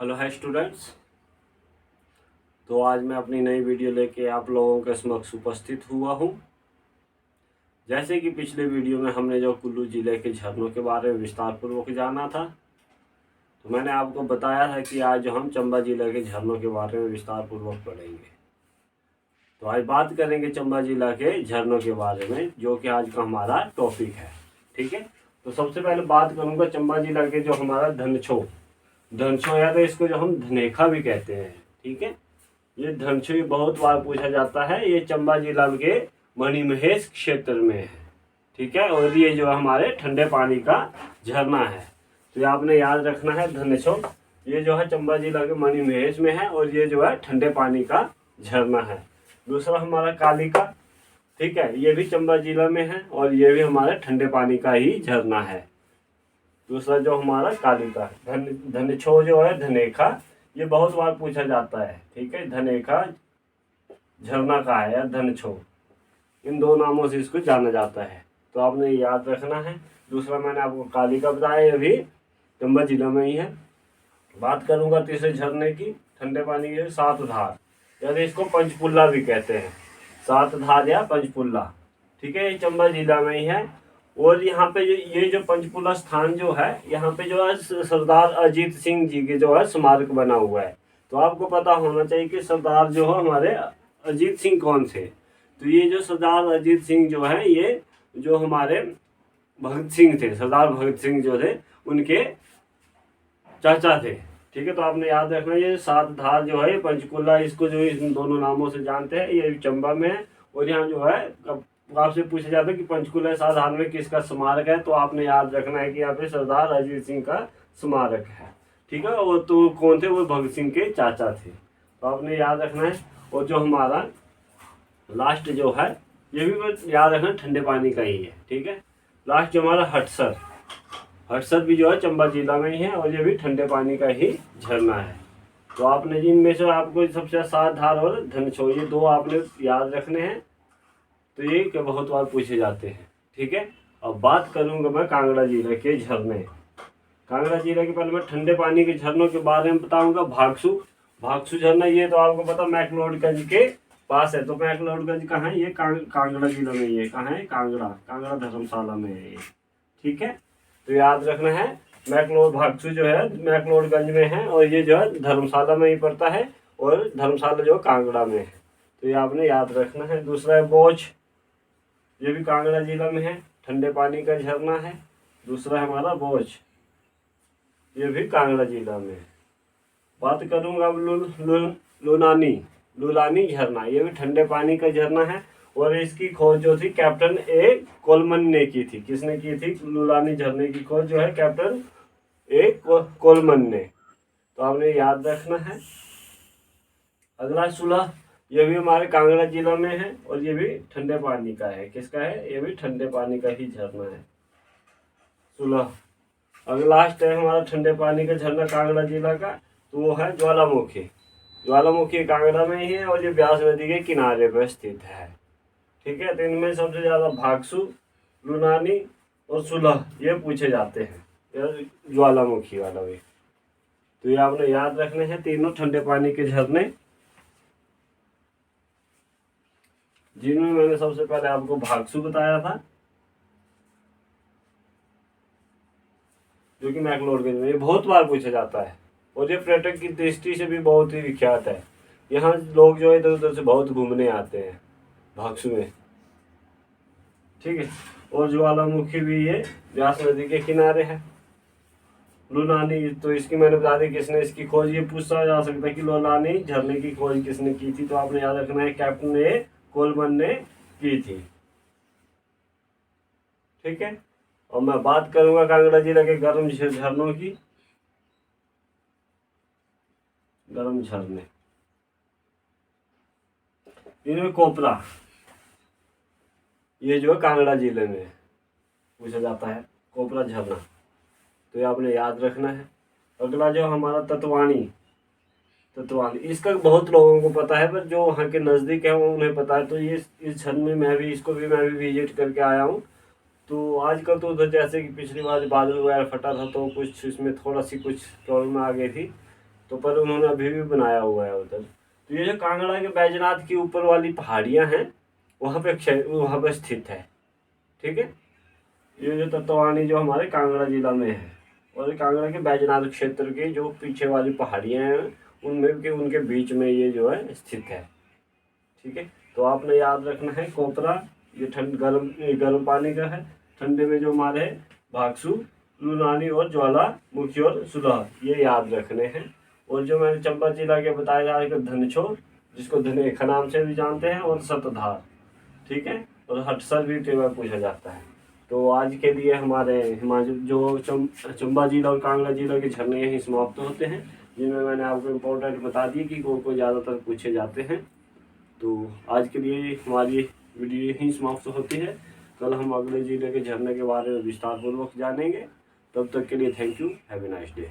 Hello है students. तो आज मैं अपनी नई वीडियो लेके आप लोगों के समक्ष उपस्थित हुआ हूँ। जैसे कि पिछले वीडियो में हमने जो कुल्लू जिले के झरनों के बारे में विस्तार पूर्वक जाना था, तो मैंने आपको बताया था कि आज हम चंबा जिले के झरनों के बारे में विस्तार पूर्वक पढ़ेंगे। तो आज बात करेंगे चंबा जिला के झरनों के बारे में, जो कि आज का हमारा टॉपिक है। ठीक है, तो सबसे पहले बात करूँगा चंबा जिला के जो हमारा धनछो या तो इसको जो हम धनेखा भी कहते हैं। ठीक है, ये धनछुई बहुत बार पूछा जाता है। ये चंबा जिला के मणिमहेश क्षेत्र में है। ठीक है, और ये जो हमारे ठंडे पानी का झरना है। तो ये आपने याद रखना है, धनछो ये जो है चंबा जिला के मणिमहेश में है, और ये जो है ठंडे पानी का झरना है। दूसरा हमारा कालिका, ठीक है, ये भी चंबा जिला में है और ये भी हमारे ठंडे पानी का ही झरना है। दूसरा जो हमारा कालिका, धनछो जो है धनेखा, ये बहुत बार पूछा जाता है। ठीक है, धनेखा झरना का है या धनछो, इन दो नामों से इसको जाना जाता है। तो आपने याद रखना है। दूसरा मैंने आपको कालिका बताया, ये भी चंबा जिला में ही है। बात करूंगा तीसरे झरने की, ठंडे पानी के सात धार, यानी इसको पंचपुल्ला भी कहते हैं, सात धार या पंचपुल्ला। ठीक है, ये चंबा जिला में ही है। और यहाँ पे ये जो पंचपुल्ला स्थान जो है, यहाँ पे जो है सरदार अजीत सिंह जी के जो है स्मारक बना हुआ है। तो आपको पता होना चाहिए कि सरदार जो है हमारे अजीत सिंह कौन थे। तो ये जो सरदार अजीत सिंह जो है, ये जो हमारे भगत सिंह थे, सरदार भगत सिंह जो थे उनके चाचा थे। ठीक है, तो आपने याद रखना, ये सात धार जो है पंचकुला, इसको जो इन दोनों नामों से जानते हैं, ये चंबा में है। और यहाँ जो है आपसे पूछा जाता है कि पंचकुला सात धार में किसका स्मारक है, तो आपने याद रखना है कि यहाँ पे सरदार अजीत सिंह का स्मारक है। ठीक है, वो तो कौन थे, वो भगत सिंह के चाचा थे। तो आपने याद रखना है। और जो हमारा लास्ट जो है, ये भी याद रखना ठंडे पानी का ही है। ठीक है, लास्ट जो हमारा हटसर भी जो है चंबा जिला में ही है, और ये भी ठंडे पानी का ही झरना है। तो आपने जिनमें से आपको सबसे सात धार और धनछो, ये दो आपने याद रखने हैं। तो ये क्या बहुत बार पूछे जाते हैं। ठीक है, अब बात करूंगा मैं कांगड़ा जिले के झरने। कांगड़ा जिले के पहले मैं ठंडे पानी के झरनों के बारे में बताऊंगा। भागसू झरना, ये तो आपको पता मैक्लोडगंज के पास है। तो मैक्लोडगंज कहाँ है, ये कांगड़ा जिला में ही है। कहाँ है, कांगड़ा धर्मशाला में है ये। ठीक है, तो याद रखना है, भागसू जो है मैक्लोडगंज में है, और ये जो है धर्मशाला में ही पड़ता है, और धर्मशाला जो कांगड़ा में है। तो ये आपने याद रखना है। दूसरा है बोझ, ये भी कांगड़ा जिला में है, ठंडे पानी का झरना है। दूसरा है हमारा बोझ, ये भी कांगड़ा जिला में है। बात करूंगा अब लुलानी झरना, ये भी ठंडे पानी का झरना है, और इसकी खोज जो थी कैप्टन ए कोलमन ने की थी। किसने की थी, लुलानी झरने की खोज जो है कैप्टन ए कोलमन ने। तो आपने याद रखना है। अगला सुलह, ये भी हमारे कांगड़ा जिला में है, और ये भी ठंडे पानी का है। किसका है, ये भी ठंडे पानी का ही झरना है, सुलह। अगला लास्ट है हमारा ठंडे पानी का झरना कांगड़ा जिला का, तो वो है ज्वालामुखी कांगड़ा में ही है, और ये ब्यास नदी के किनारे पर स्थित है। ठीक है, तो इनमें सबसे ज्यादा भागसू, लुनानी और सुलह ये पूछे जाते हैं, ज्वालामुखी वाला भी। तो ये आपने याद रखने हैं तीनों ठंडे पानी के झरने, जिनमें मैंने सबसे पहले आपको भागसू बताया था, जो कि मैक्लोडगंज में, ये बहुत बार पूछा जाता है, और ये पर्यटक की दृष्टि से भी बहुत ही विख्यात है। यहाँ लोग जो है इधर उधर से बहुत घूमने आते हैं भागसू में। ठीक है, और ज्वालामुखी भी ये व्यास नदी के किनारे है। लुलानी, तो इसकी मैंने बता दी किसने इसकी खोज, ये पूछा जा सकता है कि लुलानी झरने की खोज किसने की थी। तो आपने याद रखना है, कैप्टन ए कोलमन ने की थी। ठीक है, और मैं बात करूंगा कांगड़ा जिले के गर्म झरनों की। गर्म झरने, इनमें कोपरा, ये जो है कांगड़ा जिले में पूछा जाता है, कोपरा झरना। तो ये आपने याद रखना है। अगला जो हमारा तत्वानी, इसका बहुत लोगों को पता है, पर जो वहाँ के नज़दीक है वो उन्हें पता है। तो ये इस झरने में मैं भी विजिट करके आया हूँ। तो आजकल तो उधर जैसे कि पिछली बार बादल वगैरह फटा था, तो कुछ इसमें थोड़ा सी कुछ प्रॉब्लम आ गई थी। तो पर उन्होंने अभी भी बनाया हुआ है उधर। तो ये जो कांगड़ा के बैजनाथ की ऊपर वाली पहाड़ियाँ हैं वहाँ पे स्थित है। ठीक है, ये जो तत्वानी जो हमारे कांगड़ा जिला में है, और कांगड़ा के बैजनाथ क्षेत्र की जो पीछे वाली पहाड़ियाँ हैं उनमें के उनके बीच में ये जो है स्थित है। ठीक है, तो आपने याद रखना है कोपरा ये गर्म पानी का है, ठंडे में जो हमारे भागसू, लूनानी और ज्वालामुखी और सुलह ये याद रखने हैं। और जो मैंने चंबा जिला के बताया जा रहा है धनछोर, जिसको धनेखा नाम से भी जानते हैं, और सतधार। ठीक है, और हटसर भी कई बार पूछा जाता है। तो आज के लिए हमारे हिमाचल जो चंबा जिला और कांगड़ा जिला के झरने यहीं समाप्त होते हैं, जिनमें मैंने आपको इम्पोर्टेंट बता दी कि को ज़्यादातर पूछे जाते हैं। तो आज के लिए हमारी वीडियो यहीं समाप्त होती है। कल हम अगले जिले के झरने के बारे में विस्तार पूर्वक जानेंगे। तब तक के लिए thank you, have a nice day.